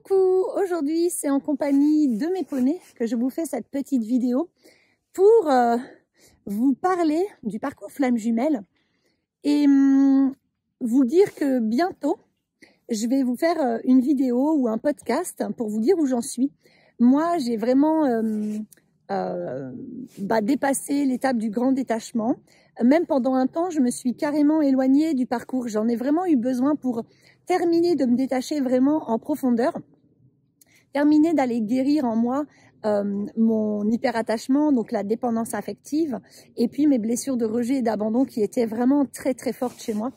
Coucou, aujourd'hui c'est en compagnie de mes poneys que je vous fais cette petite vidéo pour vous parler du parcours Flamme Jumelle et vous dire que bientôt je vais vous faire une vidéo ou un podcast pour vous dire où j'en suis. Moi j'ai vraiment dépassé l'étape du grand détachement. Même pendant un temps je me suis carrément éloignée du parcours, j'en ai vraiment eu besoin pour terminer de me détacher vraiment en profondeur, terminer d'aller guérir en moi mon hyperattachement, donc la dépendance affective, et puis mes blessures de rejet et d'abandon qui étaient vraiment très très fortes chez moi.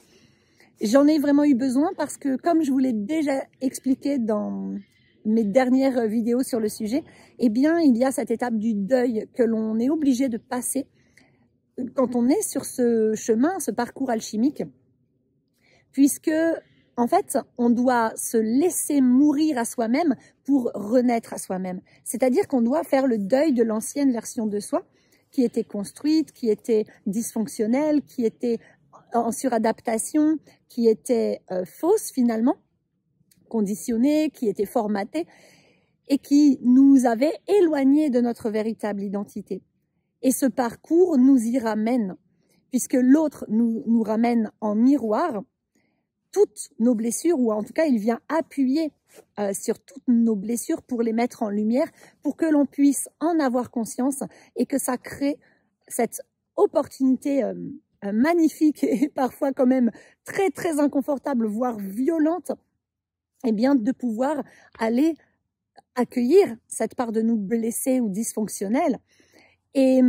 J'en ai vraiment eu besoin parce que, comme je vous l'ai déjà expliqué dans mes dernières vidéos sur le sujet, eh bien il y a cette étape du deuil que l'on est obligé de passer quand on est sur ce chemin, ce parcours alchimique, puisque en fait, on doit se laisser mourir à soi-même pour renaître à soi-même. C'est-à-dire qu'on doit faire le deuil de l'ancienne version de soi qui était construite, qui était dysfonctionnelle, qui était en suradaptation, qui était fausse finalement, conditionnée, qui était formatée et qui nous avait éloignés de notre véritable identité. Et ce parcours nous y ramène, puisque l'autre nous ramène en miroir toutes nos blessures, ou en tout cas il vient appuyer sur toutes nos blessures pour les mettre en lumière, pour que l'on puisse en avoir conscience et que ça crée cette opportunité magnifique et parfois quand même très très inconfortable, voire violente, et bien de pouvoir aller accueillir cette part de nous blessée ou dysfonctionnelle et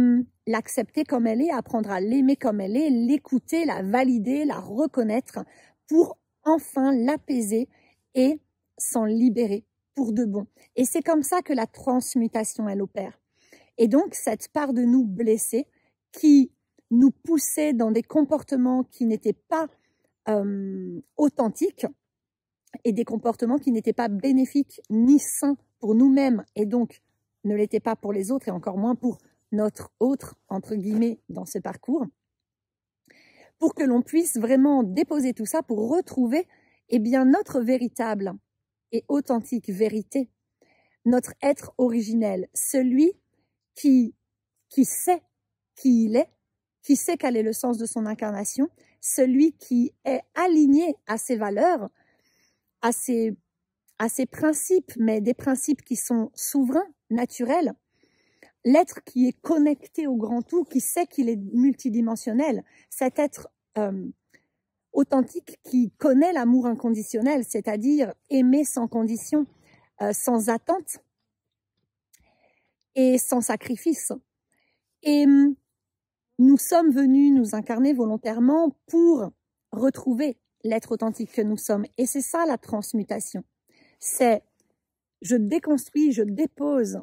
l'accepter comme elle est, apprendre à l'aimer comme elle est, l'écouter, la valider, la reconnaître, pour enfin l'apaiser et s'en libérer pour de bon. Et c'est comme ça que la transmutation, elle opère. Et donc, cette part de nous blessée qui nous poussait dans des comportements qui n'étaient pas authentiques et des comportements qui n'étaient pas bénéfiques ni sains pour nous-mêmes et donc ne l'étaient pas pour les autres et encore moins pour notre autre, entre guillemets, dans ce parcours, pour que l'on puisse vraiment déposer tout ça pour retrouver bien, notre véritable et authentique vérité, notre être originel, celui qui sait qui il est, qui sait quel est le sens de son incarnation, celui qui est aligné à ses valeurs, à ses principes, mais des principes qui sont souverains, naturels, l'être qui est connecté au grand tout, qui sait qu'il est multidimensionnel, cet être authentique qui connaît l'amour inconditionnel, c'est-à-dire aimer sans condition, sans attente et sans sacrifice. Et nous sommes venus nous incarner volontairement pour retrouver l'être authentique que nous sommes. Et c'est ça la transmutation. C'est je déconstruis, je dépose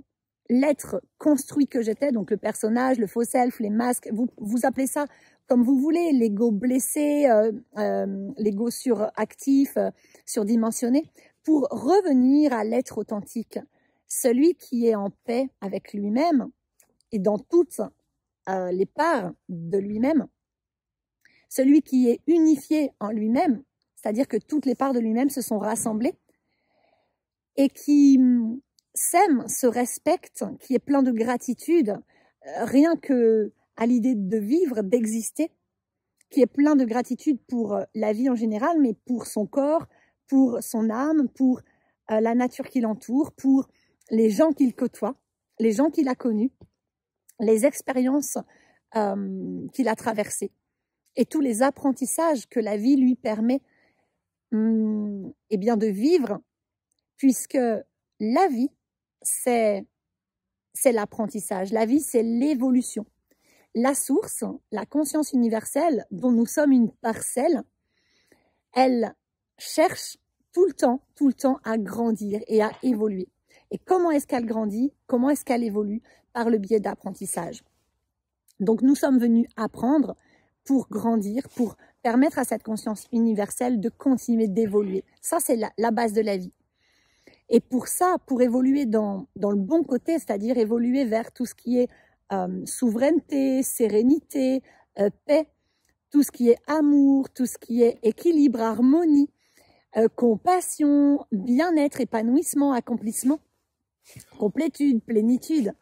l'être construit que j'étais, donc le personnage, le faux self, les masques, vous appelez ça comme vous voulez, l'ego blessé, l'ego suractif, surdimensionné, pour revenir à l'être authentique, celui qui est en paix avec lui-même et dans toutes les parts de lui-même, celui qui est unifié en lui-même, c'est-à-dire que toutes les parts de lui-même se sont rassemblées et qui s'aime, se respecte, qui est plein de gratitude, rien que à l'idée de vivre, d'exister, qui est plein de gratitude pour la vie en général, mais pour son corps, pour son âme, pour la nature qui l'entoure, pour les gens qu'il côtoie, les gens qu'il a connus, les expériences qu'il a traversées et tous les apprentissages que la vie lui permet bien de vivre, puisque la vie, c'est l'apprentissage. La vie, c'est l'évolution. La source, la conscience universelle, dont nous sommes une parcelle, elle cherche tout le temps à grandir et à évoluer. Et comment est-ce qu'elle grandit? Comment est-ce qu'elle évolue? Par le biais d'apprentissage. Donc nous sommes venus apprendre pour grandir, pour permettre à cette conscience universelle de continuer d'évoluer. Ça, c'est la base de la vie. Et pour ça, pour évoluer dans le bon côté, c'est-à-dire évoluer vers tout ce qui est souveraineté, sérénité, paix, tout ce qui est amour, tout ce qui est équilibre, harmonie, compassion, bien-être, épanouissement, accomplissement, complétude, plénitude.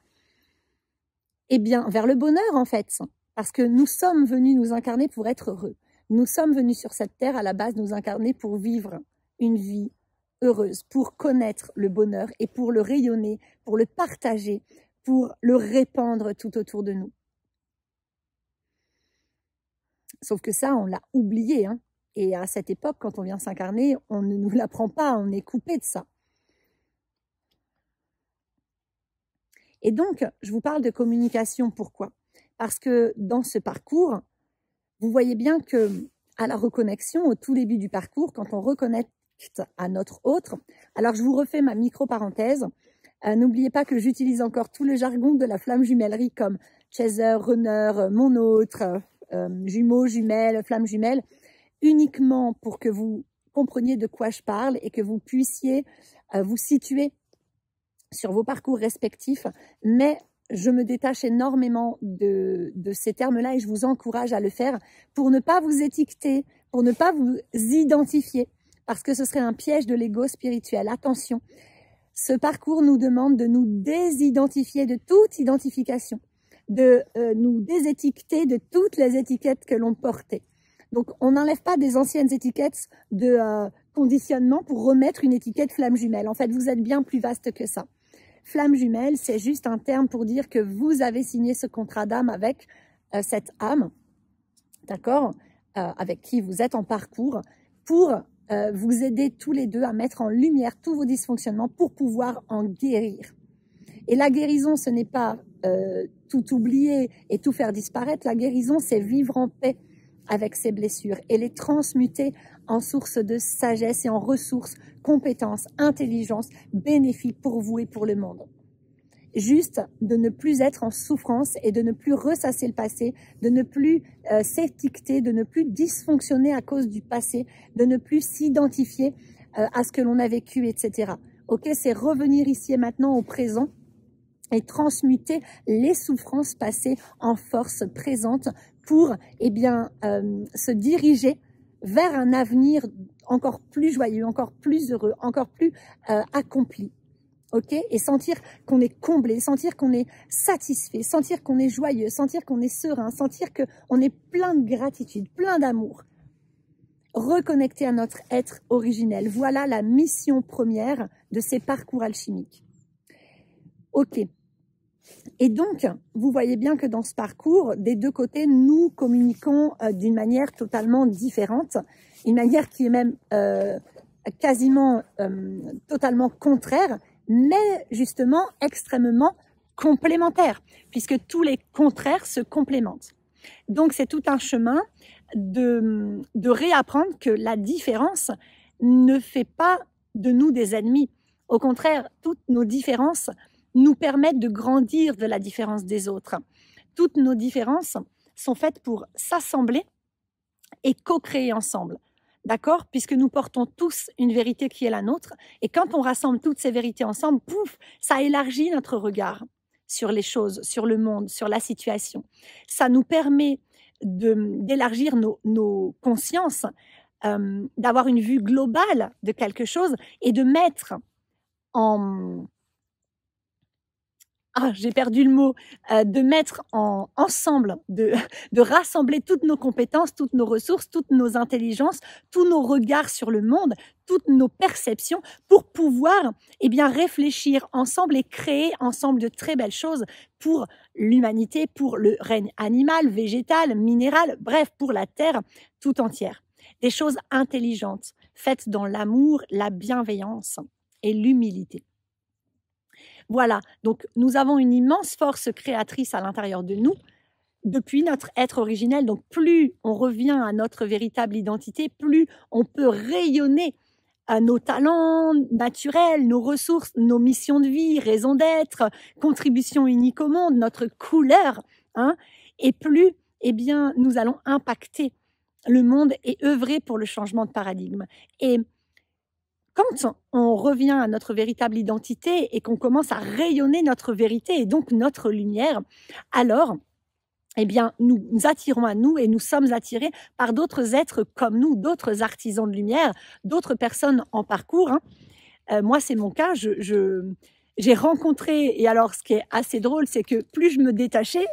Eh bien, vers le bonheur en fait, parce que nous sommes venus nous incarner pour être heureux. Nous sommes venus sur cette terre à la base nous incarner pour vivre une vie heureuse, pour connaître le bonheur et pour le rayonner, pour le partager, pour le répandre tout autour de nous. Sauf que ça, on l'a oublié, hein. Et à cette époque, quand on vient s'incarner, on ne nous l'apprend pas, on est coupé de ça. Et donc, je vous parle de communication, pourquoi? Parce que dans ce parcours, vous voyez bien que à la reconnexion, au tout début du parcours, quand on reconnecte à notre autre, alors je vous refais ma micro-parenthèse, n'oubliez pas que j'utilise encore tout le jargon de la flamme jumellerie comme chaser, runner, mon autre, jumeaux, jumelles, flamme jumelle, uniquement pour que vous compreniez de quoi je parle et que vous puissiez vous situer sur vos parcours respectifs, mais je me détache énormément de ces termes-là et je vous encourage à le faire pour ne pas vous étiqueter, pour ne pas vous identifier, parce que ce serait un piège de l'ego spirituel. Attention, ce parcours nous demande de nous désidentifier de toute identification, de nous désétiqueter de toutes les étiquettes que l'on portait. Donc, on n'enlève pas des anciennes étiquettes de conditionnement pour remettre une étiquette flamme jumelle. En fait, vous êtes bien plus vaste que ça. Flamme jumelle, c'est juste un terme pour dire que vous avez signé ce contrat d'âme avec cette âme, d'accord, avec qui vous êtes en parcours, pour vous aider tous les deux à mettre en lumière tous vos dysfonctionnements pour pouvoir en guérir. Et la guérison, ce n'est pas tout oublier et tout faire disparaître. La guérison, c'est vivre en paix avec ses blessures et les transmuter en source de sagesse et en ressources, compétences, intelligence, bénéfiques pour vous et pour le monde. Juste de ne plus être en souffrance et de ne plus ressasser le passé, de ne plus s'étiqueter, de ne plus dysfonctionner à cause du passé, de ne plus s'identifier à ce que l'on a vécu, etc. Ok, c'est revenir ici et maintenant au présent et transmuter les souffrances passées en force présente pour se diriger vers un avenir encore plus joyeux, encore plus heureux, encore plus accompli. Okay, et sentir qu'on est comblé, sentir qu'on est satisfait, sentir qu'on est joyeux, sentir qu'on est serein, sentir qu'on est plein de gratitude, plein d'amour. Reconnecter à notre être originel. Voilà la mission première de ces parcours alchimiques. Ok. Et donc, vous voyez bien que dans ce parcours, des deux côtés, nous communiquons d'une manière totalement différente, une manière qui est même quasiment totalement contraire, mais justement extrêmement complémentaire, puisque tous les contraires se complémentent. Donc, c'est tout un chemin de réapprendre que la différence ne fait pas de nous des ennemis. Au contraire, toutes nos différences nous permettent de grandir de la différence des autres. Toutes nos différences sont faites pour s'assembler et co-créer ensemble. D'accord? Puisque nous portons tous une vérité qui est la nôtre. Et quand on rassemble toutes ces vérités ensemble, pouf, ça élargit notre regard sur les choses, sur le monde, sur la situation. Ça nous permet d'élargir nos consciences, d'avoir une vue globale de quelque chose et de mettre en... j'ai perdu le mot, de mettre ensemble, de rassembler toutes nos compétences, toutes nos ressources, toutes nos intelligences, tous nos regards sur le monde, toutes nos perceptions pour pouvoir réfléchir ensemble et créer ensemble de très belles choses pour l'humanité, pour le règne animal, végétal, minéral, bref, pour la Terre tout entière. Des choses intelligentes, faites dans l'amour, la bienveillance et l'humilité. Voilà, donc nous avons une immense force créatrice à l'intérieur de nous depuis notre être originel. Donc plus on revient à notre véritable identité, plus on peut rayonner nos talents naturels, nos ressources, nos missions de vie, raison d'être, contribution unique au monde, notre couleur, hein, et plus nous allons impacter le monde et œuvrer pour le changement de paradigme. Et quand on revient à notre véritable identité et qu'on commence à rayonner notre vérité et donc notre lumière, alors eh bien, nous attirons à nous et nous sommes attirés par d'autres êtres comme nous, d'autres artisans de lumière, d'autres personnes en parcours, hein. Moi, c'est mon cas, j'ai rencontré, et alors ce qui est assez drôle, c'est que plus je me détachais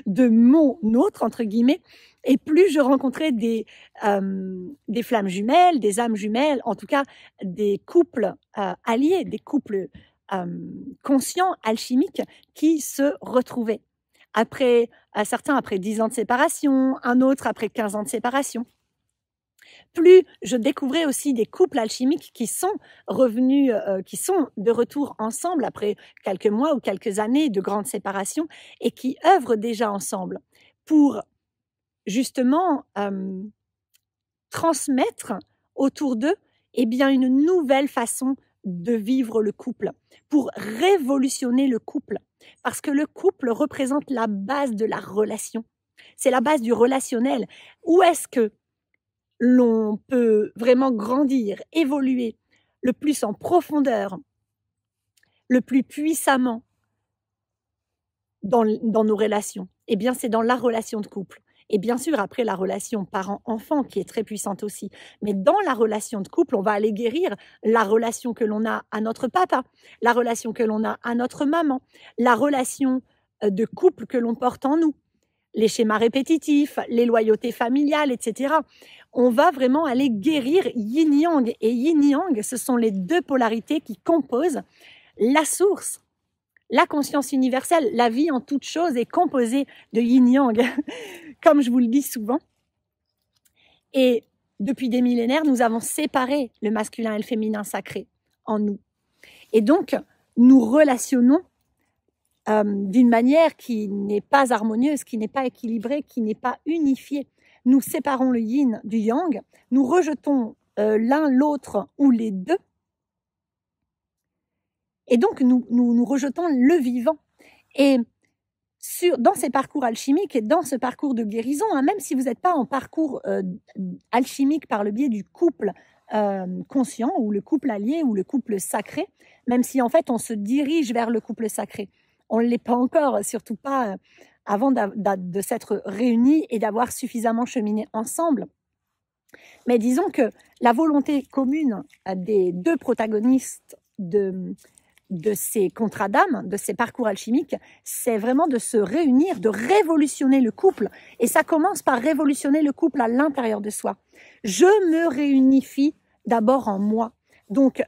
de mon autre, entre guillemets, et plus je rencontrais des flammes jumelles, des âmes jumelles, en tout cas des couples alliés, des couples conscients, alchimiques, qui se retrouvaient. Après, certains après 10 ans de séparation, un autre après 15 ans de séparation. Plus je découvrais aussi des couples alchimiques qui sont revenus, qui sont de retour ensemble après quelques mois ou quelques années de grande séparation et qui œuvrent déjà ensemble pour justement transmettre autour d'eux eh bien, une nouvelle façon de vivre le couple, pour révolutionner le couple. Parce que le couple représente la base de la relation. C'est la base du relationnel. Où est-ce que l'on peut vraiment grandir, évoluer le plus en profondeur, le plus puissamment dans nos relations? Eh bien, c'est dans la relation de couple. Et bien sûr, après, la relation parent-enfant qui est très puissante aussi. Mais dans la relation de couple, on va aller guérir la relation que l'on a à notre papa, la relation que l'on a à notre maman, la relation de couple que l'on porte en nous, les schémas répétitifs, les loyautés familiales, etc. On va vraiment aller guérir yin-yang. Et yin-yang, ce sont les deux polarités qui composent la source, la conscience universelle. La vie en toute chose est composée de yin-yang, comme je vous le dis souvent. Et depuis des millénaires, nous avons séparé le masculin et le féminin sacré en nous. Et donc, nous relationnons d'une manière qui n'est pas harmonieuse, qui n'est pas équilibrée, qui n'est pas unifiée. Nous séparons le yin du yang, nous rejetons l'un, l'autre ou les deux. Et donc, nous rejetons le vivant. Et dans ces parcours alchimiques et dans ce parcours de guérison, hein, même si vous n'êtes pas en parcours alchimique par le biais du couple conscient ou le couple allié ou le couple sacré, même si en fait on se dirige vers le couple sacré, on ne l'est pas encore, surtout pas avant de s'être réunis et d'avoir suffisamment cheminé ensemble. Mais disons que la volonté commune des deux protagonistes de ces contrats d'âme, de ces parcours alchimiques, c'est vraiment de se réunir, de révolutionner le couple. Et ça commence par révolutionner le couple à l'intérieur de soi. Je me réunifie d'abord en moi. Donc,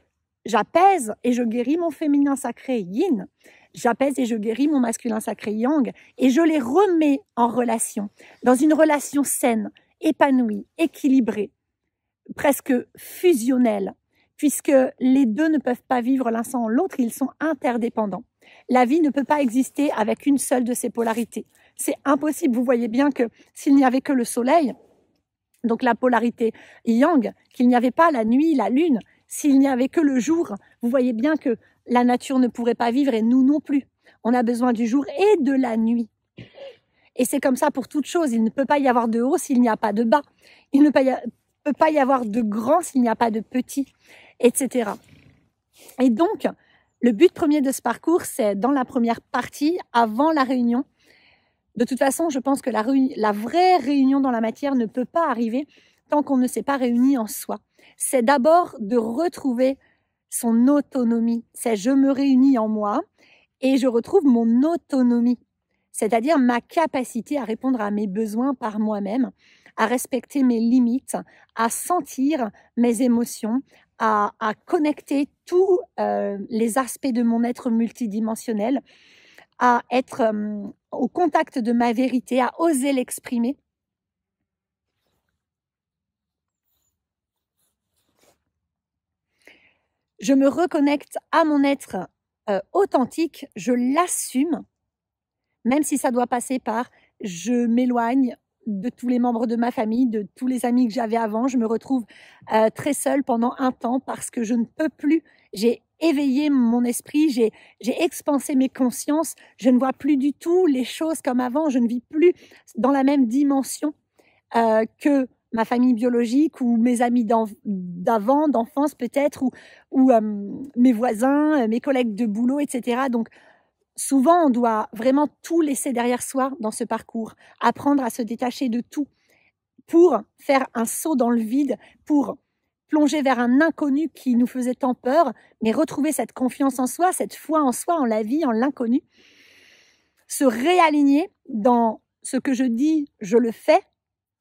j'apaise et je guéris mon féminin sacré yin. J'apaise et je guéris mon masculin sacré yang. Et je les remets en relation, dans une relation saine, épanouie, équilibrée, presque fusionnelle, puisque les deux ne peuvent pas vivre l'un sans l'autre, ils sont interdépendants. La vie ne peut pas exister avec une seule de ces polarités. C'est impossible. Vous voyez bien que s'il n'y avait que le soleil, donc la polarité yang, qu'il n'y avait pas la nuit, la lune, s'il n'y avait que le jour, vous voyez bien que la nature ne pourrait pas vivre et nous non plus. On a besoin du jour et de la nuit. Et c'est comme ça pour toute chose. Il ne peut pas y avoir de haut s'il n'y a pas de bas. Il ne peut pas y avoir de grand s'il n'y a pas de petit, etc. Et donc, le but premier de ce parcours, c'est dans la première partie, avant la réunion. De toute façon, je pense que la vraie réunion dans la matière ne peut pas arriver tant qu'on ne s'est pas réuni en soi. C'est d'abord de retrouver son autonomie. C'est je me réunis en moi et je retrouve mon autonomie, c'est-à-dire ma capacité à répondre à mes besoins par moi-même, à respecter mes limites, à sentir mes émotions, à connecter tous les aspects de mon être multidimensionnel, à être au contact de ma vérité, à oser l'exprimer. Je me reconnecte à mon être authentique, je l'assume, même si ça doit passer par je m'éloigne de tous les membres de ma famille, de tous les amis que j'avais avant. Je me retrouve très seule pendant un temps parce que je ne peux plus. J'ai éveillé mon esprit, j'ai expansé mes consciences. Je ne vois plus du tout les choses comme avant. Je ne vis plus dans la même dimension que ma famille biologique ou mes amis d'avant, d'enfance peut-être, ou mes voisins, mes collègues de boulot, etc. Donc, souvent, on doit vraiment tout laisser derrière soi dans ce parcours, apprendre à se détacher de tout pour faire un saut dans le vide, pour plonger vers un inconnu qui nous faisait tant peur, mais retrouver cette confiance en soi, cette foi en soi, en la vie, en l'inconnu, se réaligner dans ce que je dis, je le fais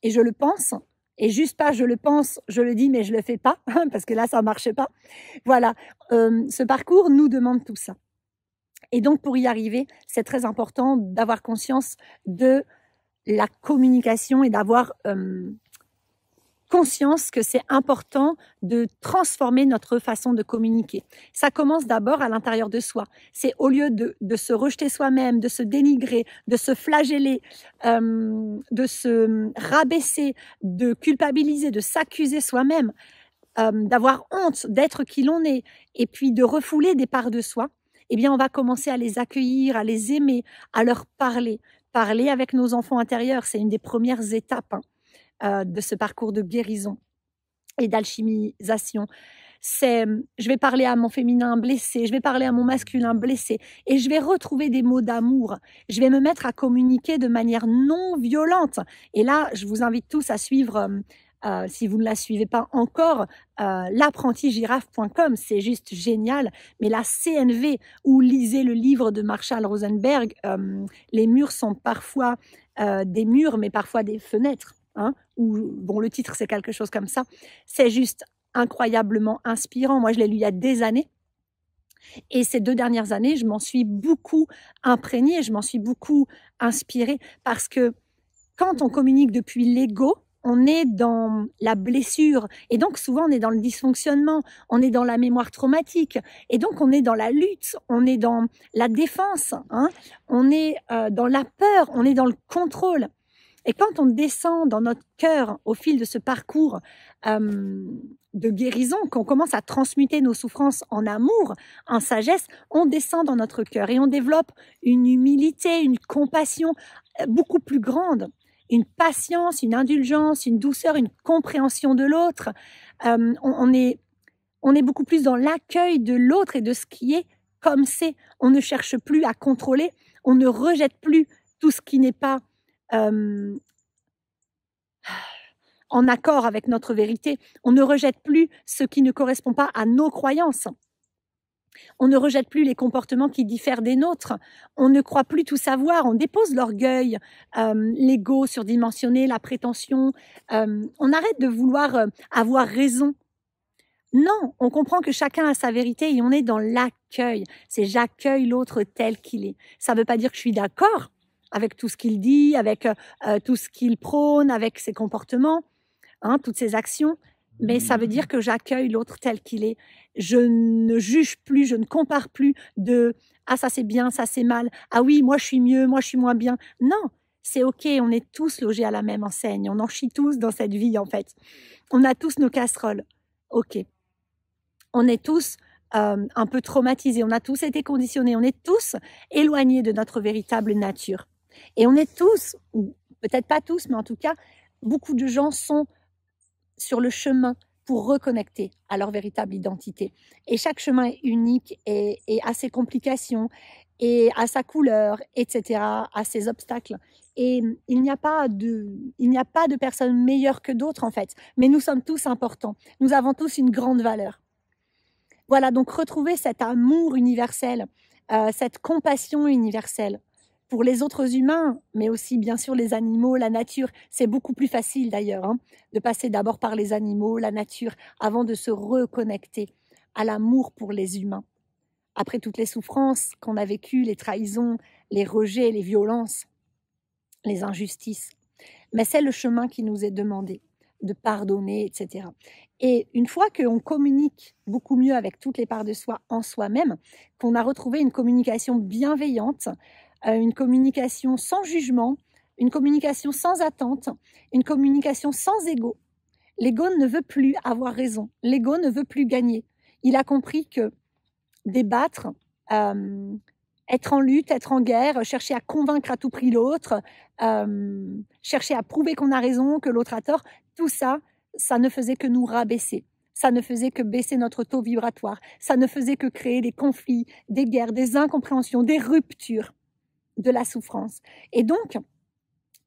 et je le pense, et juste pas je le pense, je le dis, mais je le fais pas, parce que là, ça marche pas. Voilà, ce parcours nous demande tout ça. Et donc, pour y arriver, c'est très important d'avoir conscience de la communication et d'avoir conscience que c'est important de transformer notre façon de communiquer. Ça commence d'abord à l'intérieur de soi. C'est au lieu de se rejeter soi-même, de se dénigrer, de se flageller, de se rabaisser, de culpabiliser, de s'accuser soi-même, d'avoir honte d'être qui l'on est, et puis de refouler des parts de soi, eh bien, on va commencer à les accueillir, à les aimer, à leur parler. Parler avec nos enfants intérieurs, c'est une des premières étapes de ce parcours de guérison et d'alchimisation. C'est, je vais parler à mon féminin blessé, je vais parler à mon masculin blessé, et je vais retrouver des mots d'amour. Je vais me mettre à communiquer de manière non violente. Et là, je vous invite tous à suivre, si vous ne la suivez pas encore, l'apprentigirafe.com, c'est juste génial. Mais la CNV, ou lisez le livre de Marshall Rosenberg, les murs sont parfois des murs, mais parfois des fenêtres. Ou bon, le titre c'est quelque chose comme ça. C'est juste incroyablement inspirant. Moi, je l'ai lu il y a des années. Et ces 2 dernières années, je m'en suis beaucoup imprégnée, je m'en suis beaucoup inspirée, parce que quand on communique depuis l'ego, on est dans la blessure, et donc souvent on est dans le dysfonctionnement, on est dans la mémoire traumatique, et donc on est dans la lutte, on est dans la défense, on est dans la peur, on est dans le contrôle. Et quand on descend dans notre cœur au fil de ce parcours de guérison, qu'on commence à transmuter nos souffrances en amour, en sagesse, on descend dans notre cœur et on développe une humilité, une compassion beaucoup plus grande, une patience, une indulgence, une douceur, une compréhension de l'autre. On est beaucoup plus dans l'accueil de l'autre et de ce qui est comme c'est. On ne cherche plus à contrôler, on ne rejette plus tout ce qui n'est pas en accord avec notre vérité. On ne rejette plus ce qui ne correspond pas à nos croyances. On ne rejette plus les comportements qui diffèrent des nôtres. On ne croit plus tout savoir. On dépose l'orgueil, l'ego surdimensionné, la prétention. On arrête de vouloir avoir raison. Non, on comprend que chacun a sa vérité et on est dans l'accueil. C'est j'accueille l'autre tel qu'il est. Ça ne veut pas dire que je suis d'accord avec tout ce qu'il dit, avec tout ce qu'il prône, avec ses comportements, toutes ses actions, mais ça veut dire que j'accueille l'autre tel qu'il est. Je ne juge plus, je ne compare plus de « ah ça c'est bien, ça c'est mal, ah oui moi je suis mieux, moi je suis moins bien ». Non, c'est ok, on est tous logés à la même enseigne, on en chie tous dans cette vie en fait. On a tous nos casseroles, ok. On est tous un peu traumatisés, on a tous été conditionnés, on est tous éloignés de notre véritable nature. Et on est tous, ou peut-être pas tous, mais en tout cas, beaucoup de gens sont sur le chemin pour reconnecter à leur véritable identité. Et chaque chemin est unique et a ses complications, et à sa couleur, etc., à ses obstacles. Et il n'y a pas de personne meilleure que d'autres, en fait. Mais nous sommes tous importants. Nous avons tous une grande valeur. Voilà, donc retrouver cet amour universel, cette compassion universelle, pour les autres humains, mais aussi bien sûr les animaux, la nature. C'est beaucoup plus facile d'ailleurs de passer d'abord par les animaux, la nature, avant de se reconnecter à l'amour pour les humains. Après toutes les souffrances qu'on a vécues, les trahisons, les rejets, les violences, les injustices. Mais c'est le chemin qui nous est demandé, de pardonner, etc. Et une fois qu'on communique beaucoup mieux avec toutes les parts de soi en soi-même, qu'on a retrouvé une communication bienveillante, une communication sans jugement, une communication sans attente, une communication sans ego. L'ego ne veut plus avoir raison, l'ego ne veut plus gagner. Il a compris que débattre, être en lutte, être en guerre, chercher à convaincre à tout prix l'autre, chercher à prouver qu'on a raison, que l'autre a tort, tout ça, ça ne faisait que nous rabaisser. ça ne faisait que baisser notre taux vibratoire, ça ne faisait que créer des conflits, des guerres, des incompréhensions, des ruptures, de la souffrance. Et donc,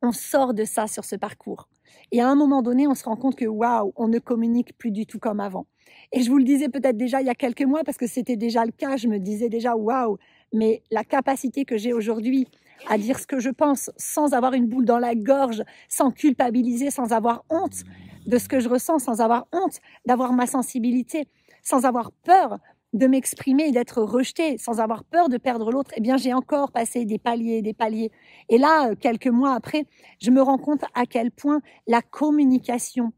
on sort de ça sur ce parcours. Et à un moment donné, on se rend compte que waouh, on ne communique plus du tout comme avant. Et je vous le disais peut-être déjà il y a quelques mois, parce que c'était déjà le cas, je me disais déjà waouh, mais la capacité que j'ai aujourd'hui à dire ce que je pense sans avoir une boule dans la gorge, sans culpabiliser, sans avoir honte de ce que je ressens, sans avoir honte d'avoir ma sensibilité, sans avoir peur de m'exprimer et d'être rejetée, sans avoir peur de perdre l'autre, eh bien j'ai encore passé des paliers et des paliers. Et là, quelques mois après, je me rends compte à quel point la communication,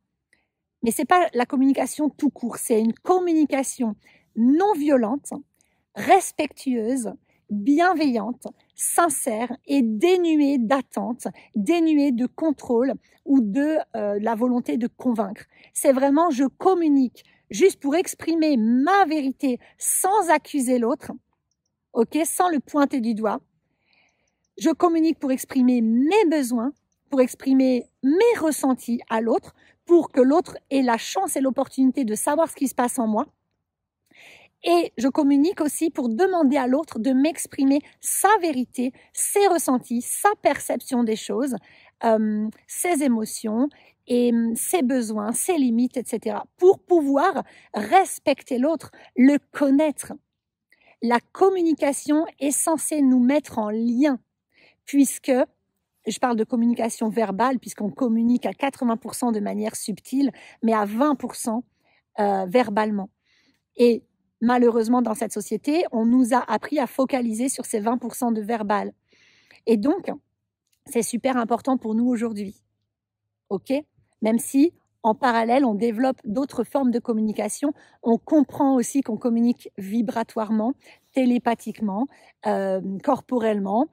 mais c'est pas la communication tout court, c'est une communication non violente, respectueuse, bienveillante, sincère et dénuée d'attente, dénuée de contrôle ou de la volonté de convaincre. C'est vraiment je communique juste pour exprimer ma vérité sans accuser l'autre, ok, sans le pointer du doigt. Je communique pour exprimer mes besoins, pour exprimer mes ressentis à l'autre, pour que l'autre ait la chance et l'opportunité de savoir ce qui se passe en moi. Et je communique aussi pour demander à l'autre de m'exprimer sa vérité, ses ressentis, sa perception des choses, ses émotions et ses besoins, ses limites, etc. pour pouvoir respecter l'autre, le connaître. La communication est censée nous mettre en lien, puisque, je parle de communication verbale, puisqu'on communique à 80% de manière subtile, mais à 20% verbalement. Et malheureusement, dans cette société, on nous a appris à focaliser sur ces 20% de verbal. Et donc, c'est super important pour nous aujourd'hui. OK ? Même si, en parallèle, on développe d'autres formes de communication, on comprend aussi qu'on communique vibratoirement, télépathiquement, corporellement.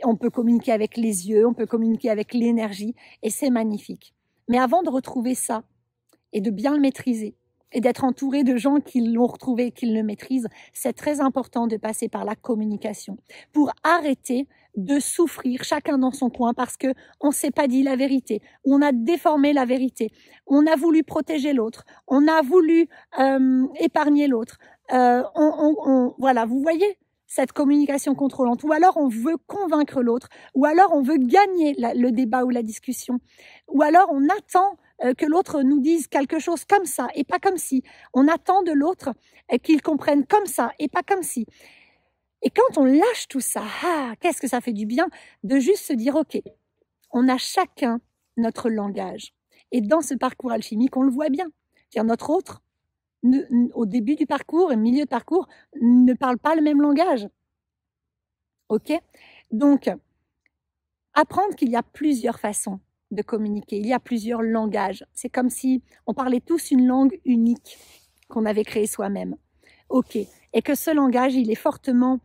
On peut communiquer avec les yeux, on peut communiquer avec l'énergie, et c'est magnifique. Mais avant de retrouver ça, et de bien le maîtriser, et d'être entouré de gens qui l'ont retrouvé, qui le maîtrisent, c'est très important de passer par la communication pour arrêter de souffrir chacun dans son coin parce que on s'est pas dit la vérité, ou on a déformé la vérité, on a voulu protéger l'autre, on a voulu épargner l'autre. Voilà, vous voyez cette communication contrôlante, ou alors on veut convaincre l'autre, ou alors on veut gagner le débat ou la discussion, ou alors on attend que l'autre nous dise quelque chose comme ça et pas comme si. On attend de l'autre qu'il comprenne comme ça et pas comme si. Et quand on lâche tout ça, qu'est-ce que ça fait du bien de juste se dire, ok, on a chacun notre langage. Et dans ce parcours alchimique, on le voit bien. C'est-à-dire notre autre, au début du parcours et au milieu de parcours, ne parle pas le même langage. Ok ? Donc, apprendre qu'il y a plusieurs façons de communiquer. Il y a plusieurs langages. C'est comme si on parlait tous une langue unique qu'on avait créée soi-même. Ok. Et que ce langage, il est fortement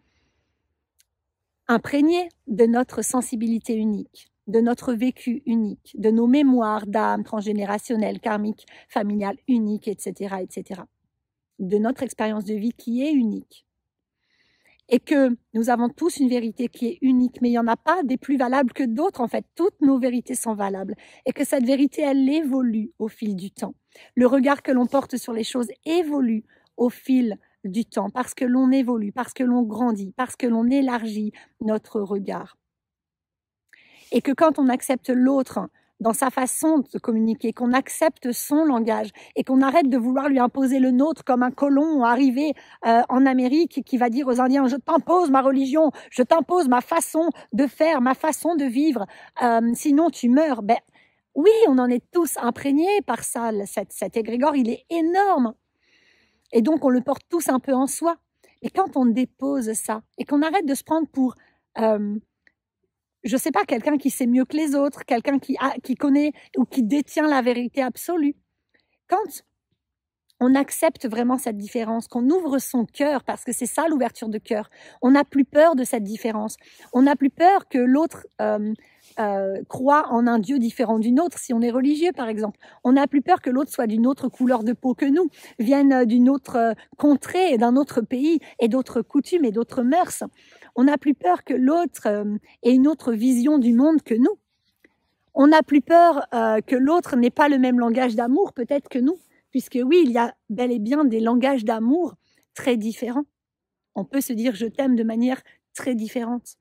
imprégné de notre sensibilité unique, de notre vécu unique, de nos mémoires d'âme transgénérationnelles, karmiques, familiales uniques, etc., etc. De notre expérience de vie qui est unique. Et que nous avons tous une vérité qui est unique, mais il n'y en a pas des plus valables que d'autres, en fait. Toutes nos vérités sont valables. Et que cette vérité, elle évolue au fil du temps. Le regard que l'on porte sur les choses évolue au fil du temps, parce que l'on évolue, parce que l'on grandit, parce que l'on élargit notre regard. Et que quand on accepte l'autre dans sa façon de communiquer, qu'on accepte son langage et qu'on arrête de vouloir lui imposer le nôtre comme un colon arrivé en Amérique qui va dire aux Indiens « je t'impose ma religion, je t'impose ma façon de faire, ma façon de vivre, sinon tu meurs ». Ben, oui, on en est tous imprégnés par ça, cet égrégore, il est énorme. Et donc, on le porte tous un peu en soi. Et quand on dépose ça et qu'on arrête de se prendre pour... je sais pas, quelqu'un qui sait mieux que les autres, quelqu'un qui connaît ou qui détient la vérité absolue. Quand on accepte vraiment cette différence, qu'on ouvre son cœur, parce que c'est ça l'ouverture de cœur, on n'a plus peur de cette différence. On n'a plus peur que l'autre croit en un Dieu différent du nôtre, si on est religieux par exemple. On n'a plus peur que l'autre soit d'une autre couleur de peau que nous, vienne d'une autre contrée et d'un autre pays et d'autres coutumes et d'autres mœurs. On n'a plus peur que l'autre ait une autre vision du monde que nous. On n'a plus peur que l'autre n'ait pas le même langage d'amour peut-être que nous. Puisque oui, il y a bel et bien des langages d'amour très différents. On peut se dire je t'aime de manière très différente.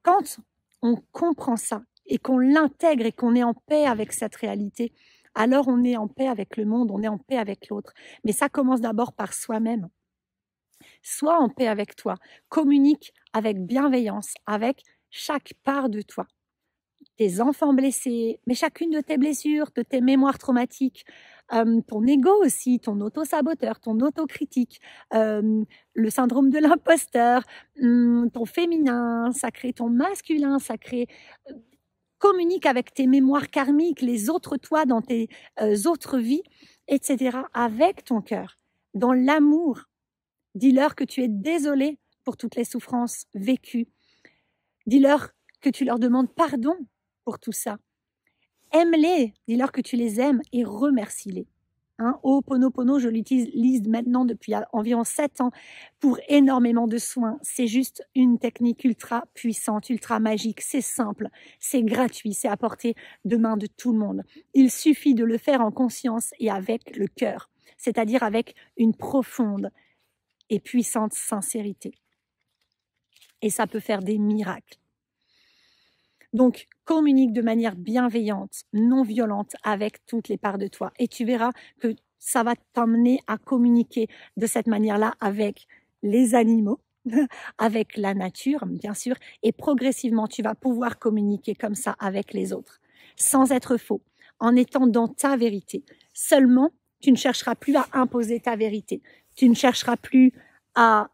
Quand on comprend ça et qu'on l'intègre et qu'on est en paix avec cette réalité, alors on est en paix avec le monde, on est en paix avec l'autre. Mais ça commence d'abord par soi-même. Sois en paix avec toi, communique avec bienveillance, avec chaque part de toi. Tes enfants blessés, mais chacune de tes blessures, de tes mémoires traumatiques, ton ego aussi, ton auto-saboteur, ton autocritique, le syndrome de l'imposteur, ton féminin sacré, ton masculin sacré. Communique avec tes mémoires karmiques, les autres toi dans tes autres vies, etc. avec ton cœur, dans l'amour. Dis-leur que tu es désolé pour toutes les souffrances vécues. Dis-leur que tu leur demandes pardon pour tout ça. Aime-les, dis-leur que tu les aimes et remercie-les. Ho'oponopono, je l'utilise maintenant depuis environ 7 ans pour énormément de soins. C'est juste une technique ultra puissante, ultra magique. C'est simple, c'est gratuit, c'est à portée de main de tout le monde. Il suffit de le faire en conscience et avec le cœur, c'est-à-dire avec une profonde et puissante sincérité. Et ça peut faire des miracles. Donc, communique de manière bienveillante, non violente avec toutes les parts de toi. Et tu verras que ça va t'amener à communiquer de cette manière-là avec les animaux, avec la nature, bien sûr. Et progressivement, tu vas pouvoir communiquer comme ça avec les autres, sans être faux, en étant dans ta vérité. Seulement, tu ne chercheras plus à imposer ta vérité. Tu ne chercheras plus à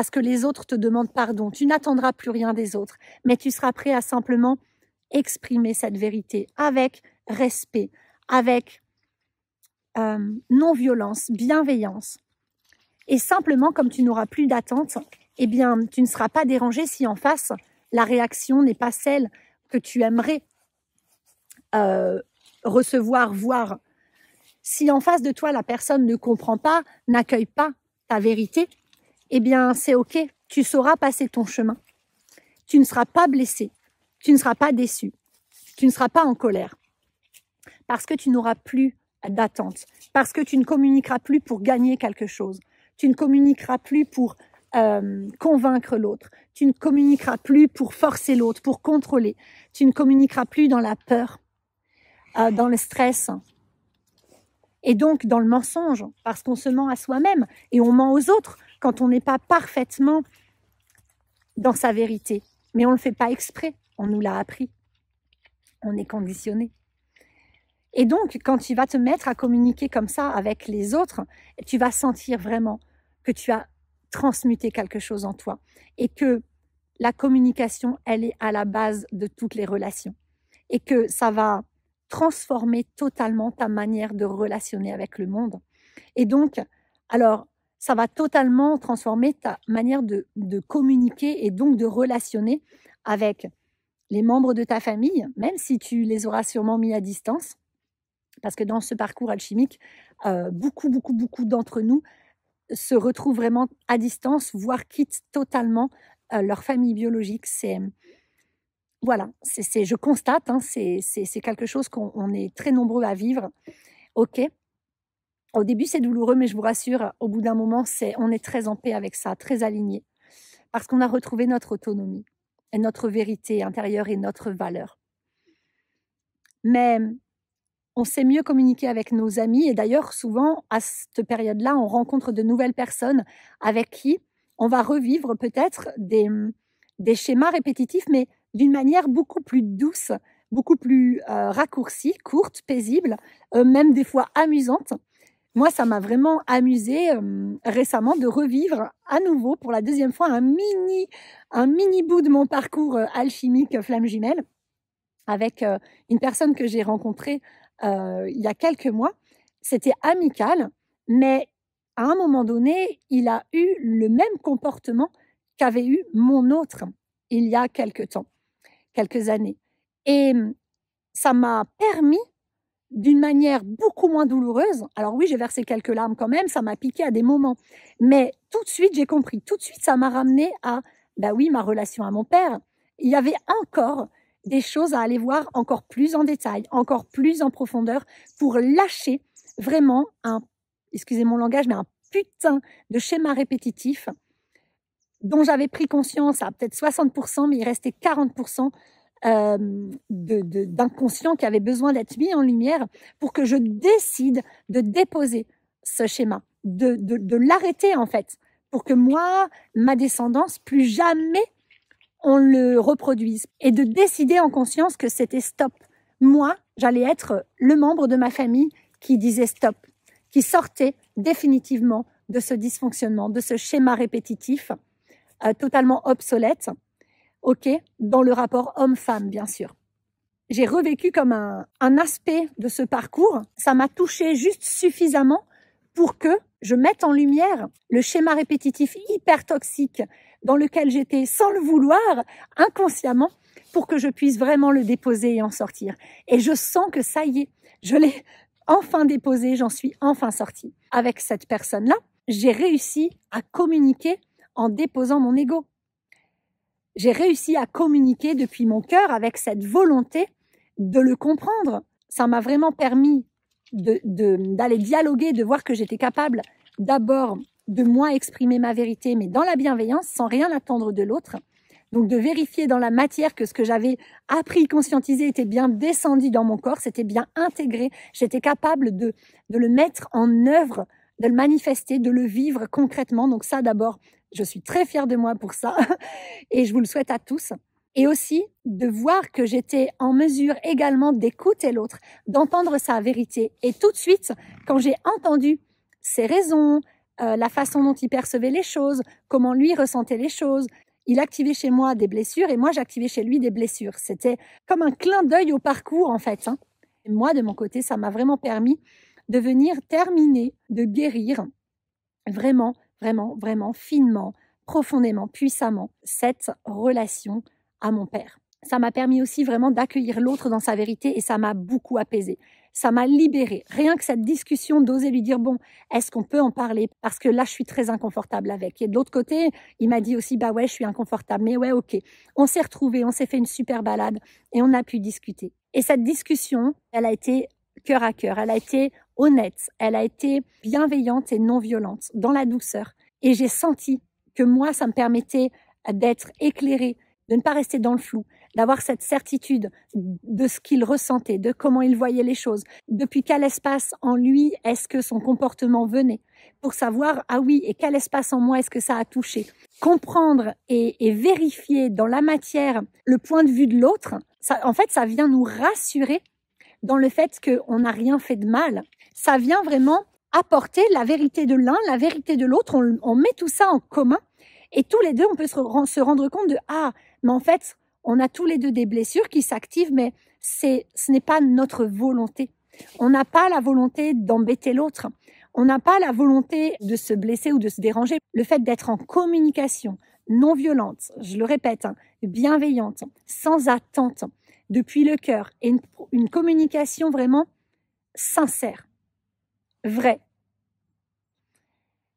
ce que les autres te demandent pardon. Tu n'attendras plus rien des autres, mais tu seras prêt à simplement exprimer cette vérité avec respect, avec non-violence, bienveillance. Et simplement, comme tu n'auras plus d'attente, eh bien, tu ne seras pas dérangé si en face, la réaction n'est pas celle que tu aimerais recevoir, voir. Si en face de toi, la personne ne comprend pas, n'accueille pas ta vérité, eh bien, c'est OK. Tu sauras passer ton chemin. Tu ne seras pas blessé. Tu ne seras pas déçu. Tu ne seras pas en colère. Parce que tu n'auras plus d'attente. Parce que tu ne communiqueras plus pour gagner quelque chose. Tu ne communiqueras plus pour convaincre l'autre. Tu ne communiqueras plus pour forcer l'autre, pour contrôler. Tu ne communiqueras plus dans la peur, dans le stress. Et donc dans le mensonge, parce qu'on se ment à soi-même et on ment aux autres quand on n'est pas parfaitement dans sa vérité. Mais on ne le fait pas exprès, on nous l'a appris. On est conditionné. Et donc, quand tu vas te mettre à communiquer comme ça avec les autres, tu vas sentir vraiment que tu as transmuté quelque chose en toi et que la communication, elle est à la base de toutes les relations et que ça va transformer totalement ta manière de relationner avec le monde. Et donc, alors, ça va totalement transformer ta manière de communiquer et donc de relationner avec les membres de ta famille, même si tu les auras sûrement mis à distance, parce que dans ce parcours alchimique, beaucoup d'entre nous se retrouvent vraiment à distance, voire quittent totalement leur famille biologique. Voilà, je constate, c'est quelque chose qu'on est très nombreux à vivre. Ok, au début c'est douloureux, mais je vous rassure, au bout d'un moment, on est très en paix avec ça, très aligné, parce qu'on a retrouvé notre autonomie, et notre vérité intérieure et notre valeur. Mais on sait mieux communiquer avec nos amis, et d'ailleurs souvent à cette période-là, on rencontre de nouvelles personnes avec qui on va revivre peut-être des schémas répétitifs, mais d'une manière beaucoup plus douce, beaucoup plus raccourcie, courte, paisible, même des fois amusante. Moi, ça m'a vraiment amusée récemment de revivre à nouveau pour la deuxième fois un mini bout de mon parcours alchimique flamme jumelle avec une personne que j'ai rencontrée il y a quelques mois. C'était amical, mais à un moment donné, il a eu le même comportement qu'avait eu mon autre il y a quelques années. Et ça m'a permis, d'une manière beaucoup moins douloureuse, alors oui, j'ai versé quelques larmes quand même, ça m'a piqué à des moments, mais tout de suite, j'ai compris, tout de suite, ça m'a ramené à, oui, ma relation à mon père. Il y avait encore des choses à aller voir encore plus en détail, encore plus en profondeur, pour lâcher vraiment excusez mon langage, mais un putain de schéma répétitif dont j'avais pris conscience à peut-être 60%, mais il restait 40% d'inconscient qui avait besoin d'être mis en lumière pour que je décide de déposer ce schéma, de l'arrêter en fait, pour que moi, ma descendance, plus jamais on le reproduise et de décider en conscience que c'était stop. Moi, j'allais être le membre de ma famille qui disait stop, qui sortait définitivement de ce dysfonctionnement, de ce schéma répétitif, totalement obsolète, ok, dans le rapport homme-femme, bien sûr. J'ai revécu comme un aspect de ce parcours. Ça m'a touché juste suffisamment pour que je mette en lumière le schéma répétitif hyper toxique dans lequel j'étais sans le vouloir, inconsciemment, pour que je puisse vraiment le déposer et en sortir. Et je sens que ça y est, je l'ai enfin déposé, j'en suis enfin sortie. Avec cette personne-là, j'ai réussi à communiquer en déposant mon ego. J'ai réussi à communiquer depuis mon cœur avec cette volonté de le comprendre. Ça m'a vraiment permis d'aller dialoguer, de voir que j'étais capable d'abord de moi exprimer ma vérité, mais dans la bienveillance, sans rien attendre de l'autre. Donc de vérifier dans la matière que ce que j'avais appris, conscientisé, était bien descendu dans mon corps, c'était bien intégré. J'étais capable de le mettre en œuvre, de le manifester, de le vivre concrètement. Donc ça d'abord, je suis très fière de moi pour ça et je vous le souhaite à tous. Et aussi de voir que j'étais en mesure également d'écouter l'autre, d'entendre sa vérité. Et tout de suite, quand j'ai entendu ses raisons, la façon dont il percevait les choses, comment lui ressentait les choses, il activait chez moi des blessures et moi j'activais chez lui des blessures. C'était comme un clin d'œil au parcours en fait. Et moi de mon côté, ça m'a vraiment permis de venir terminer, de guérir vraiment, vraiment, vraiment finement, profondément, puissamment cette relation à mon père. Ça m'a permis aussi vraiment d'accueillir l'autre dans sa vérité et ça m'a beaucoup apaisé. Ça m'a libérée. Rien que cette discussion d'oser lui dire, bon, est-ce qu'on peut en parler? Parce que là, je suis très inconfortable avec. Et de l'autre côté, il m'a dit aussi, bah ouais, je suis inconfortable. Mais ouais, ok. On s'est retrouvés, on s'est fait une super balade et on a pu discuter. Et cette discussion, elle a été cœur à cœur. Elle a été honnête. Elle a été bienveillante et non violente, dans la douceur. Et j'ai senti que moi, ça me permettait d'être éclairée, de ne pas rester dans le flou, d'avoir cette certitude de ce qu'il ressentait, de comment il voyait les choses, depuis quel espace en lui est-ce que son comportement venait, pour savoir, ah oui, et quel espace en moi est-ce que ça a touché. Comprendre et vérifier dans la matière le point de vue de l'autre, en fait, ça vient nous rassurer dans le fait qu'on n'a rien fait de mal. Ça vient vraiment apporter la vérité de l'un, la vérité de l'autre, on met tout ça en commun, et tous les deux, on peut se rendre compte de, ah, mais en fait, on a tous les deux des blessures qui s'activent, mais ce n'est pas notre volonté. On n'a pas la volonté d'embêter l'autre. On n'a pas la volonté de se blesser ou de se déranger. Le fait d'être en communication non violente, je le répète, bienveillante, sans attente, depuis le cœur, et une communication vraiment sincère, vraie,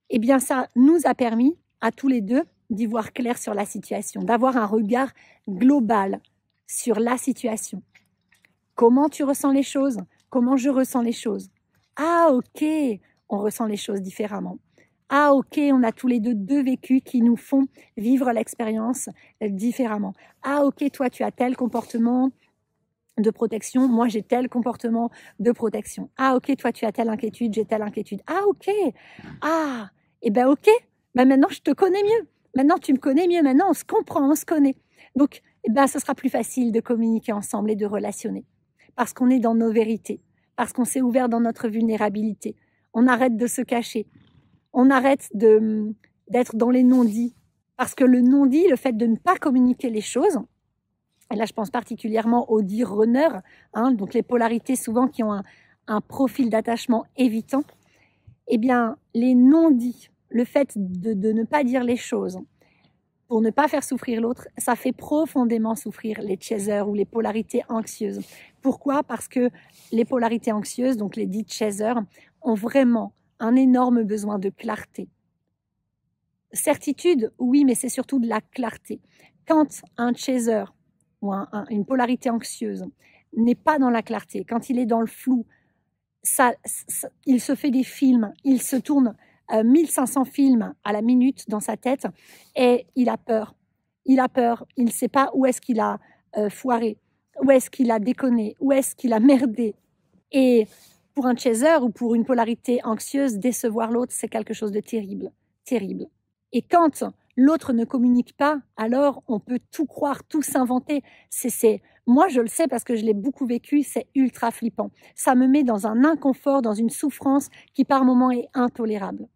eh bien ça nous a permis à tous les deux d'y voir clair sur la situation, d'avoir un regard global sur la situation. Comment tu ressens les choses? Comment je ressens les choses? Ah ok, on ressent les choses différemment. Ah ok, on a tous les deux vécus qui nous font vivre l'expérience différemment. Ah ok, toi tu as tel comportement de protection, moi j'ai tel comportement de protection. Ah ok, toi tu as telle inquiétude, j'ai telle inquiétude. Ah ok, ah, et ben ok, ben maintenant je te connais mieux. Maintenant tu me connais mieux, maintenant on se comprend, on se connaît. Donc eh ben, ce sera plus facile de communiquer ensemble et de relationner. Parce qu'on est dans nos vérités, parce qu'on s'est ouvert dans notre vulnérabilité. On arrête de se cacher, on arrête d'être dans les non-dits. Parce que le non-dit, le fait de ne pas communiquer les choses, et là je pense particulièrement aux dits runners, donc les polarités souvent qui ont un profil d'attachement évitant, eh bien les non-dits, le fait de ne pas dire les choses pour ne pas faire souffrir l'autre, ça fait profondément souffrir les chasers ou les polarités anxieuses. Pourquoi? Parce que les polarités anxieuses, donc les dits chasers, ont vraiment un énorme besoin de clarté. Certitude, oui, mais c'est surtout de la clarté. Quand un chaser ou une polarité anxieuse n'est pas dans la clarté, quand il est dans le flou, il se fait des films, il se tourne 1500 films à la minute dans sa tête et il a peur. Il a peur, il ne sait pas où est-ce qu'il a foiré, où est-ce qu'il a déconné, où est-ce qu'il a merdé. Et pour un chaser ou pour une polarité anxieuse, décevoir l'autre, c'est quelque chose de terrible, terrible. Et quand l'autre ne communique pas, alors on peut tout croire, tout s'inventer. Moi, je le sais parce que je l'ai beaucoup vécu, c'est ultra flippant. Ça me met dans un inconfort, dans une souffrance qui par moments est intolérable.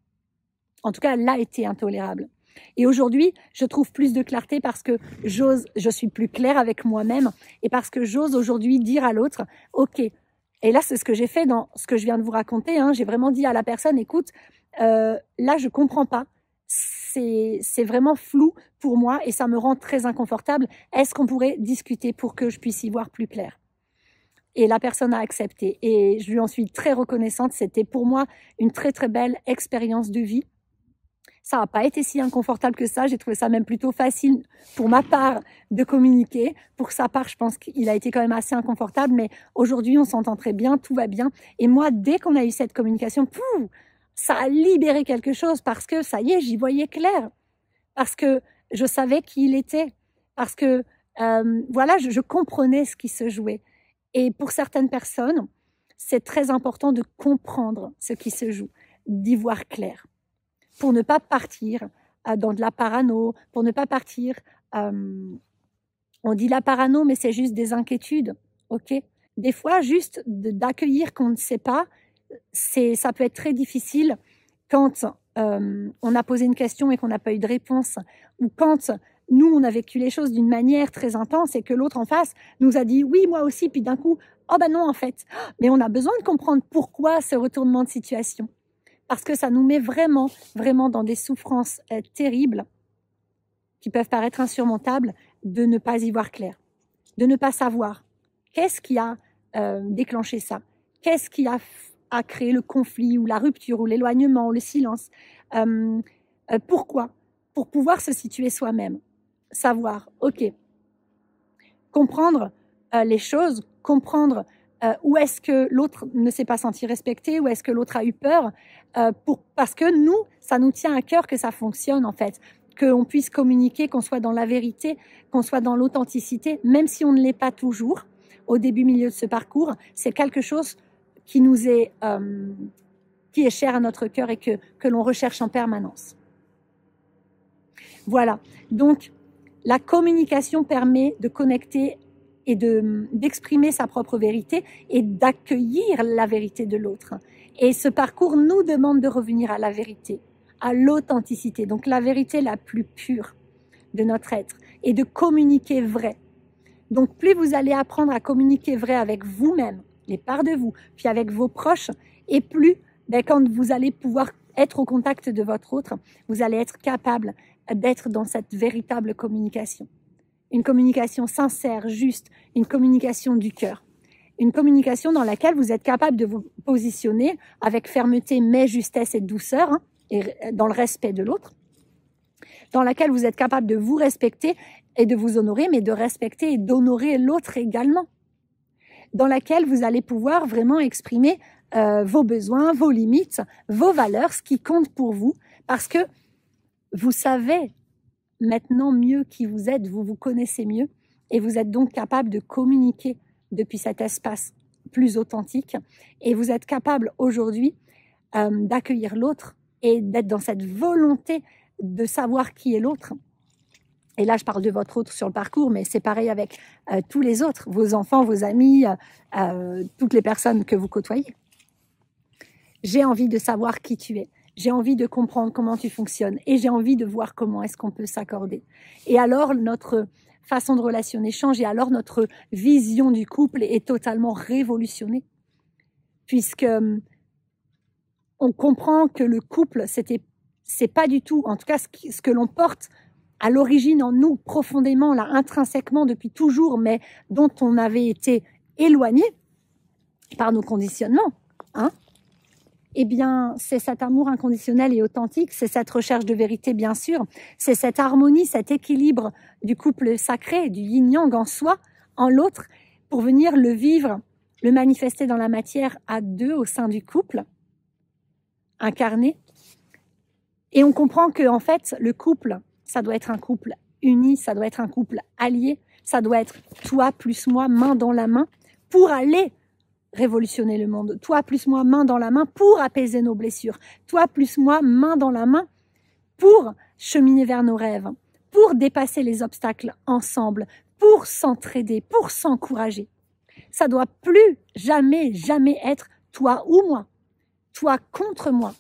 En tout cas, elle a été intolérable. Et aujourd'hui, je trouve plus de clarté parce que je suis plus claire avec moi-même et parce que j'ose aujourd'hui dire à l'autre, ok. Et là, c'est ce que j'ai fait dans ce que je viens de vous raconter. J'ai vraiment dit à la personne, écoute, là, je comprends pas. C'est vraiment flou pour moi et ça me rend très inconfortable. Est-ce qu'on pourrait discuter pour que je puisse y voir plus clair? Et la personne a accepté et je lui en suis très reconnaissante. C'était pour moi une très, très belle expérience de vie. Ça n'a pas été si inconfortable que ça. J'ai trouvé ça même plutôt facile pour ma part de communiquer. Pour sa part, je pense qu'il a été quand même assez inconfortable. Mais aujourd'hui, on s'entend très bien, tout va bien. Et moi, dès qu'on a eu cette communication, ça a libéré quelque chose parce que ça y est, j'y voyais clair. Parce que je savais qui il était. Parce que, voilà, je comprenais ce qui se jouait. Et pour certaines personnes, c'est très important de comprendre ce qui se joue, d'y voir clair. Pour ne pas partir dans de la parano, pour ne pas partir, on dit la parano, mais c'est juste des inquiétudes, ok? Des fois, juste d'accueillir qu'on ne sait pas, ça peut être très difficile quand on a posé une question et qu'on n'a pas eu de réponse, ou quand nous, on a vécu les choses d'une manière très intense et que l'autre en face nous a dit « oui, moi aussi », puis d'un coup « oh ben non, en fait ». Mais on a besoin de comprendre pourquoi ce retournement de situation. Parce que ça nous met vraiment, vraiment dans des souffrances terribles qui peuvent paraître insurmontables de ne pas y voir clair, de ne pas savoir qu'est-ce qui a déclenché ça, qu'est-ce qui a créé le conflit ou la rupture ou l'éloignement ou le silence, pourquoi, pour pouvoir se situer soi-même, savoir, ok, comprendre les choses, comprendre où est-ce que l'autre ne s'est pas senti respecté, où est-ce que l'autre a eu peur, parce que nous, ça nous tient à cœur que ça fonctionne en fait, qu'on puisse communiquer, qu'on soit dans la vérité, qu'on soit dans l'authenticité, même si on ne l'est pas toujours au début, milieu de ce parcours, c'est quelque chose qui nous est, qui est cher à notre cœur et que l'on recherche en permanence. Voilà, donc la communication permet de connecter et d'exprimer sa propre vérité et d'accueillir la vérité de l'autre. Et ce parcours nous demande de revenir à la vérité, à l'authenticité, donc la vérité la plus pure de notre être, et de communiquer vrai. Donc plus vous allez apprendre à communiquer vrai avec vous-même, les parts de vous, puis avec vos proches, et plus, quand vous allez pouvoir être au contact de votre autre, vous allez être capable d'être dans cette véritable communication. Une communication sincère, juste, une communication du cœur. Une communication dans laquelle vous êtes capable de vous positionner avec fermeté, mais justesse et douceur, et dans le respect de l'autre. Dans laquelle vous êtes capable de vous respecter et de vous honorer, mais de respecter et d'honorer l'autre également. Dans laquelle vous allez pouvoir vraiment exprimer vos besoins, vos limites, vos valeurs, ce qui compte pour vous, parce que vous savez maintenant mieux qui vous êtes, vous vous connaissez mieux et vous êtes donc capable de communiquer depuis cet espace plus authentique et vous êtes capable aujourd'hui d'accueillir l'autre et d'être dans cette volonté de savoir qui est l'autre. Et là, je parle de votre autre sur le parcours, mais c'est pareil avec tous les autres, vos enfants, vos amis, toutes les personnes que vous côtoyez. J'ai envie de savoir qui tu es. J'ai envie de comprendre comment tu fonctionnes et j'ai envie de voir comment est-ce qu'on peut s'accorder. Et alors, notre façon de relationner change et alors notre vision du couple est totalement révolutionnée. Puisque on comprend que le couple, c'est pas du tout, en tout cas ce que l'on porte à l'origine en nous, profondément, là, intrinsèquement depuis toujours, mais dont on avait été éloigné par nos conditionnements, eh bien, c'est cet amour inconditionnel et authentique, c'est cette recherche de vérité, bien sûr, c'est cette harmonie, cet équilibre du couple sacré, du yin-yang en soi, en l'autre, pour venir le vivre le manifester dans la matière à deux au sein du couple, incarné. Et on comprend que en fait, le couple, ça doit être un couple uni, ça doit être un couple allié, ça doit être toi plus moi, main dans la main, pour aller révolutionner le monde. Toi plus moi, main dans la main, pour apaiser nos blessures. Toi plus moi, main dans la main, pour cheminer vers nos rêves, pour dépasser les obstacles ensemble, pour s'entraider, pour s'encourager. Ça doit plus jamais, jamais être toi ou moi, toi contre moi.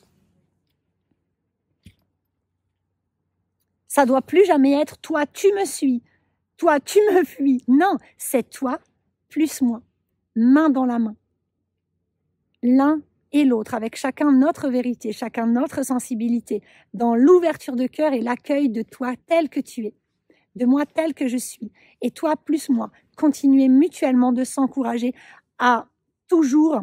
Ça doit plus jamais être toi tu me suis, toi tu me fuis. Non, c'est toi plus moi, main dans la main. L'un et l'autre, avec chacun notre vérité, chacun notre sensibilité, dans l'ouverture de cœur et l'accueil de toi tel que tu es, de moi tel que je suis, et toi plus moi, continuer mutuellement de s'encourager à toujours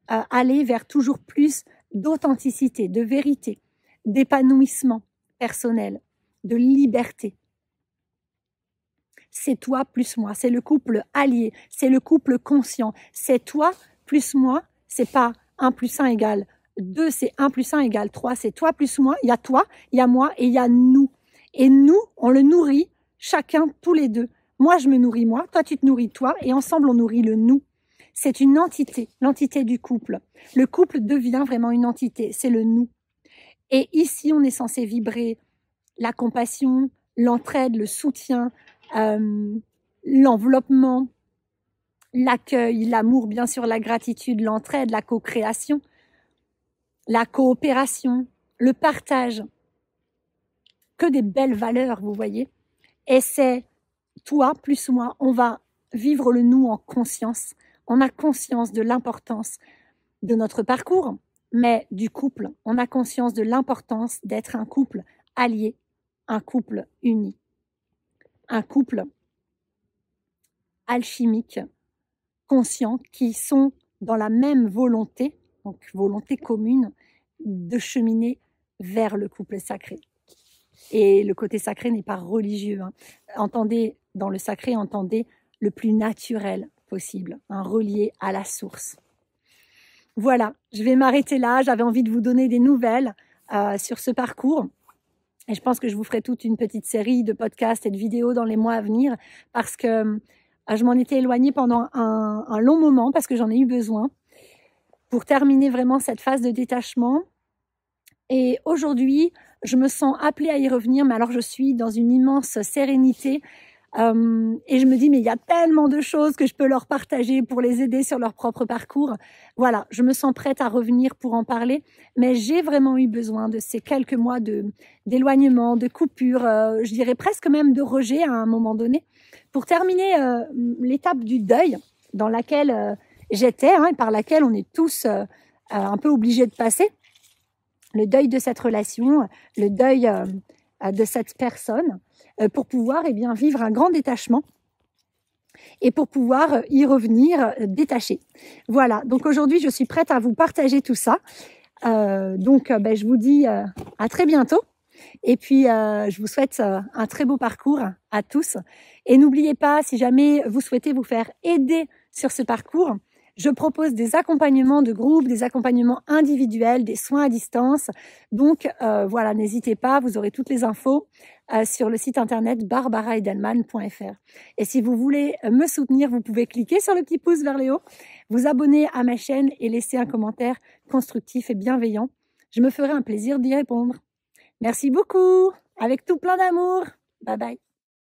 aller vers toujours plus d'authenticité, de vérité, d'épanouissement personnel, de liberté. C'est toi plus moi, c'est le couple allié, c'est le couple conscient, c'est toi plus moi, c'est pas 1 plus 1 égale 2, c'est 1 plus 1 égale 3, c'est toi plus moi, il y a toi, il y a moi et il y a nous. Et nous, on le nourrit chacun, tous les deux. Moi, je me nourris moi, toi, tu te nourris toi, et ensemble, on nourrit le nous. C'est une entité, l'entité du couple. Le couple devient vraiment une entité, c'est le nous. Et ici, on est censé vibrer la compassion, l'entraide, le soutien, l'enveloppement, l'accueil, l'amour, bien sûr, la gratitude, l'entraide, la co-création, la coopération, le partage. Que des belles valeurs, vous voyez. Et c'est toi plus moi, on va vivre le nous en conscience. On a conscience de l'importance de notre parcours, mais du couple. On a conscience de l'importance d'être un couple allié, un couple uni, un couple alchimique, conscient, qui sont dans la même volonté, donc volonté commune, de cheminer vers le couple sacré. Et le côté sacré n'est pas religieux. Entendez, dans le sacré, entendez le plus naturel possible, relié à la source. Voilà, je vais m'arrêter là. J'avais envie de vous donner des nouvelles sur ce parcours. Et je pense que je vous ferai toute une petite série de podcasts et de vidéos dans les mois à venir parce que je m'en étais éloignée pendant un long moment parce que j'en ai eu besoin pour terminer vraiment cette phase de détachement. Et aujourd'hui, je me sens appelée à y revenir, mais alors je suis dans une immense sérénité et je me dis, mais il y a tellement de choses que je peux leur partager pour les aider sur leur propre parcours. Voilà, je me sens prête à revenir pour en parler, mais j'ai vraiment eu besoin de ces quelques mois d'éloignement, de coupure, je dirais presque même de rejet à un moment donné, pour terminer l'étape du deuil dans laquelle j'étais et par laquelle on est tous un peu obligés de passer. Le deuil de cette relation, le deuil de cette personne, pour pouvoir vivre un grand détachement et pour pouvoir y revenir détaché. Voilà, donc aujourd'hui, je suis prête à vous partager tout ça. Je vous dis à très bientôt. Et puis, je vous souhaite un très beau parcours à tous. Et n'oubliez pas, si jamais vous souhaitez vous faire aider sur ce parcours, je propose des accompagnements de groupe, des accompagnements individuels, des soins à distance. Donc, voilà, n'hésitez pas, vous aurez toutes les infos sur le site internet barbaraedelman.fr. Et si vous voulez me soutenir, vous pouvez cliquer sur le petit pouce vers le haut, vous abonner à ma chaîne et laisser un commentaire constructif et bienveillant. Je me ferai un plaisir d'y répondre. Merci beaucoup, avec tout plein d'amour. Bye bye.